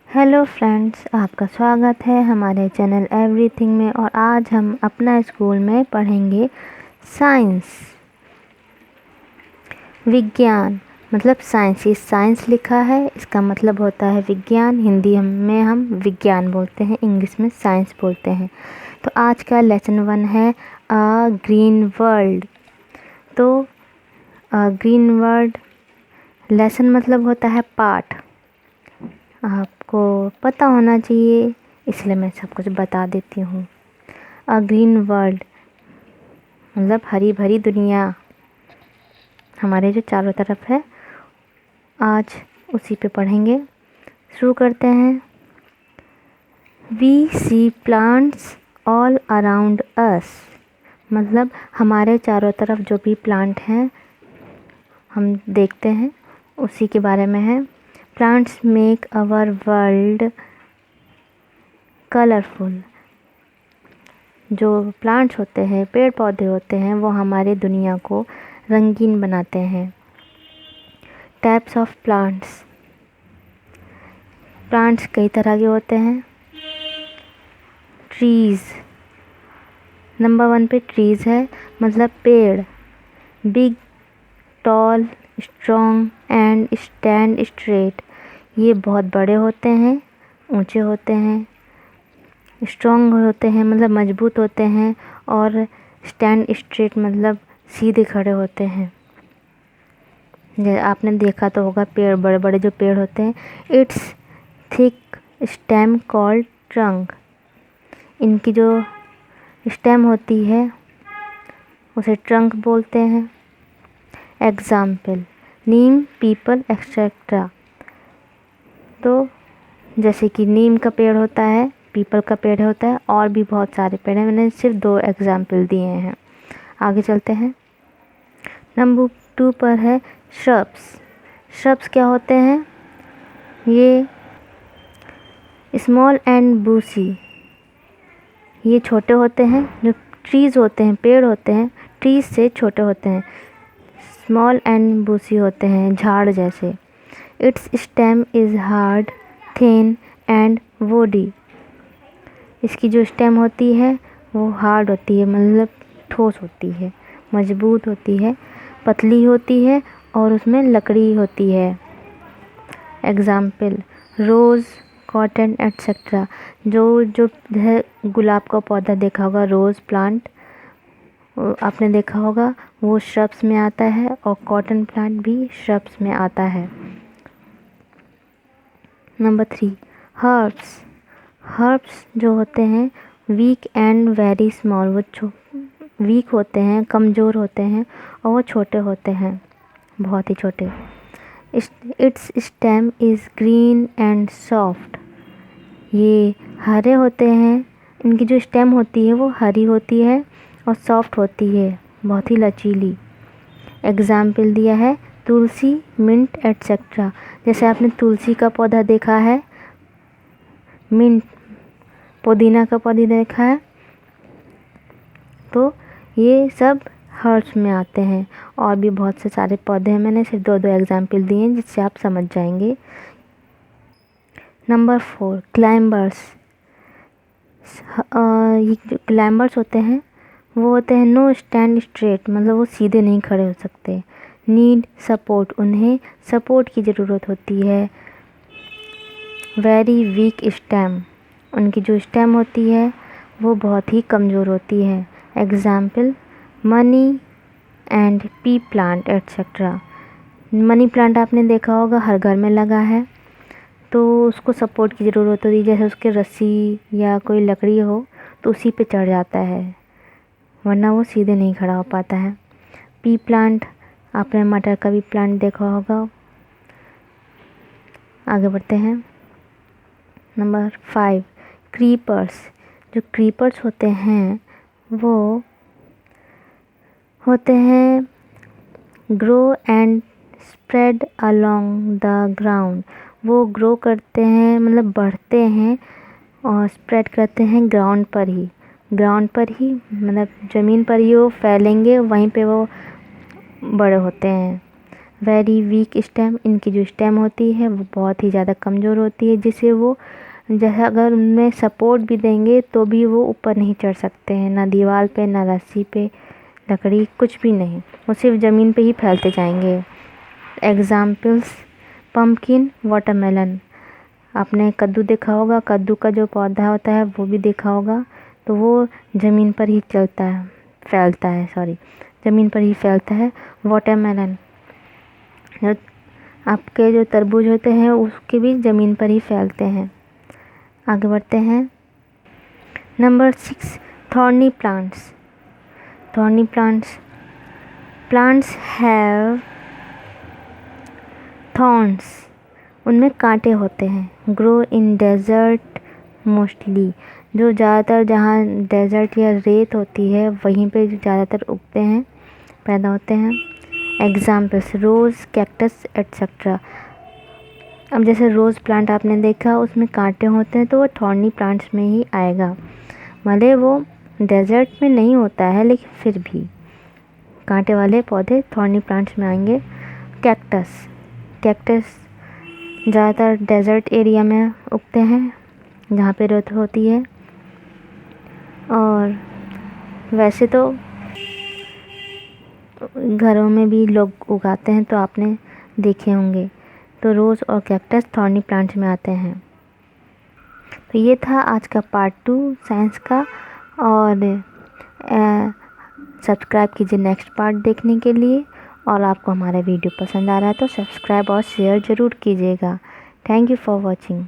Hello friends, आपका स्वागत है हमारे चैनल एवरीथिंग में। और आज हम अपना स्कूल में पढ़ेंगे साइंस, विज्ञान। मतलब साइंस, ये साइंस लिखा है, इसका मतलब होता है विज्ञान। हिंदी में हम विज्ञान बोलते हैं, इंग्लिश में साइंस बोलते हैं। तो आज का लेसन 1 है अ ग्रीन वर्ल्ड। तो ग्रीन वर्ल्ड लेसन मतलब होता है पाठ। आपको पता होना चाहिए, इसलिए मैं सब कुछ बता देती हूँ। अ ग्रीन वर्ल्ड मतलब हरी भरी दुनिया हमारे जो चारों तरफ है, आज उसी पे पढ़ेंगे। शुरू करते हैं। We see plants all around us, मतलब हमारे चारों तरफ जो भी प्लांट हैं हम देखते हैं, उसी के बारे में है। Plants make our world colourful. जो प्लांट्स होते हैं, पेड़ पौधे होते हैं, वो हमारे दुनिया को रंगीन बनाते हैं। टाइप्स ऑफ प्लांट्स, प्लांट्स कई तरह के होते हैं। ट्रीज़, नंबर 1 पे ट्रीज़ है, मतलब पेड़। Big, tall, strong and stand straight. ये बहुत बड़े होते हैं, ऊंचे होते हैं। स्ट्रॉन्ग होते हैं मतलब मजबूत होते हैं, और स्टैंड स्ट्रेट मतलब सीधे खड़े होते हैं। आपने देखा तो होगा, पेड़ बड़े बड़े जो पेड़ होते हैं, it's thick stem called trunk. इनकी जो स्टेम होती है उसे ट्रंक बोलते हैं। एग्जाम्पल, नीम, पीपल एक्सेट्रा। तो जैसे कि नीम का पेड़ होता है, पीपल का पेड़ होता है, और भी बहुत सारे पेड़ हैं। मैंने सिर्फ 2 एग्जाम्पल दिए हैं। आगे चलते हैं। नंबर 2 पर है श्रब्स। श्रब्स क्या होते हैं? ये स्मॉल एंड बूसी, ये छोटे होते हैं। जो ट्रीज़ होते हैं, पेड़ होते हैं, ट्रीज से छोटे होते हैं। स्मॉल एंड बूसी होते हैं, झाड़ जैसे। It's stem is hard, thin and woody. इसकी जो स्टेम होती है वो हार्ड होती है, मतलब ठोस होती है, मजबूत होती है, पतली होती है, और उसमें लकड़ी होती है। एग्जाम्पल, रोज़, कॉटन एट्सेट्रा। जो है, गुलाब का पौधा देखा होगा, रोज़ प्लांट आपने देखा होगा, वो श्रब्स में आता है, और कॉटन प्लांट भी श्रब्स में आता है। Number 3, herbs. हर्ब्स जो होते हैं वीक एंड वेरी स्मॉल, वो वीक होते हैं, कमज़ोर होते हैं, और वो छोटे होते हैं, बहुत ही छोटे। It's stem is green and soft. ये हरे होते हैं, इनकी जो स्टेम होती है वो हरी होती है और सॉफ्ट होती है, बहुत ही लचीली। एग्जाम्पल दिया है, तुलसी, मिंट एट्सेट्रा। जैसे आपने तुलसी का पौधा देखा है, मिंट, पुदीना का पौधा देखा है, तो ये सब हर्ब्स में आते हैं। और भी बहुत से सारे पौधे हैं, मैंने सिर्फ 2 एग्जाम्पल दिए हैं जिससे आप समझ जाएंगे। Number 4, climbers. ये जो क्लाइंबर्स होते हैं वो होते हैं नो स्टैंड स्ट्रेट, मतलब वो सीधे नहीं खड़े हो सकते। नीड सपोर्ट, उन्हें सपोर्ट की ज़रूरत होती है। वेरी वीक स्टेम, उनकी जो स्टेम होती है वो बहुत ही कमज़ोर होती है। Example, money and P plant etcetera. Money plant आपने देखा होगा, हर घर में लगा है, तो उसको सपोर्ट की ज़रूरत होती है। जैसे उसके रस्सी या कोई लकड़ी हो तो उसी पे चढ़ जाता है, वरना वो सीधे नहीं खड़ा हो पाता है। पी प्लांट, आपने मटर का भी प्लांट देखा होगा। आगे बढ़ते हैं। Number 5, creepers. जो क्रीपर्स होते हैं वो होते हैं grow and spread along the ground. वो ग्रो करते हैं, मतलब बढ़ते हैं और स्प्रेड करते हैं ग्राउंड पर ही। ग्राउंड पर ही मतलब ज़मीन पर ही वो फैलेंगे, वहीं पे वो बड़े होते हैं। वेरी वीक स्टेम, इनकी जो स्टेम होती है वो बहुत ही ज़्यादा कमज़ोर होती है, जिससे वो जैसे अगर उनमें सपोर्ट भी देंगे तो भी वो ऊपर नहीं चढ़ सकते हैं, ना दीवार पे, ना रस्सी पे, लकड़ी, कुछ भी नहीं, वो सिर्फ ज़मीन पे ही फैलते जाएंगे। Examples, pumpkin, watermelon. आपने कद्दू देखा होगा, कद्दू का जो पौधा होता है वो भी देखा होगा, तो वो ज़मीन पर ही फैलता है, ज़मीन पर ही फैलता है। वाटरमेलन, जो आपके जो तरबूज होते हैं उसके भी ज़मीन पर ही फैलते हैं। आगे बढ़ते हैं। Number 6, thorny plants. Thorny plants have thorns, उनमें कांटे होते हैं। ग्रो इन डेजर्ट मोस्टली, जो ज़्यादातर जहाँ डेजर्ट या रेत होती है वहीं पे ज़्यादातर उगते हैं, पैदा होते हैं। एग्जाम्पल्स, रोज़, कैक्टस एट्सेट्रा। अब जैसे रोज़ प्लांट आपने देखा, उसमें कांटे होते हैं, तो वो थॉर्नी प्लांट्स में ही आएगा, भले वो डेजर्ट में नहीं होता है लेकिन फिर भी कांटे वाले पौधे थॉर्नी प्लांट्स में आएंगे। कैक्टस ज़्यादातर डेजर्ट एरिया में उगते हैं जहाँ पे रेत होती है, और वैसे तो घरों में भी लोग उगाते हैं, तो आपने देखे होंगे। तो रोज़ और कैक्टस थॉर्नी प्लांट्स में आते हैं। तो ये था आज का पार्ट 2 साइंस का, और सब्सक्राइब कीजिए नेक्स्ट पार्ट देखने के लिए, और आपको हमारा वीडियो पसंद आ रहा है तो सब्सक्राइब और शेयर ज़रूर कीजिएगा। Thank you for watching.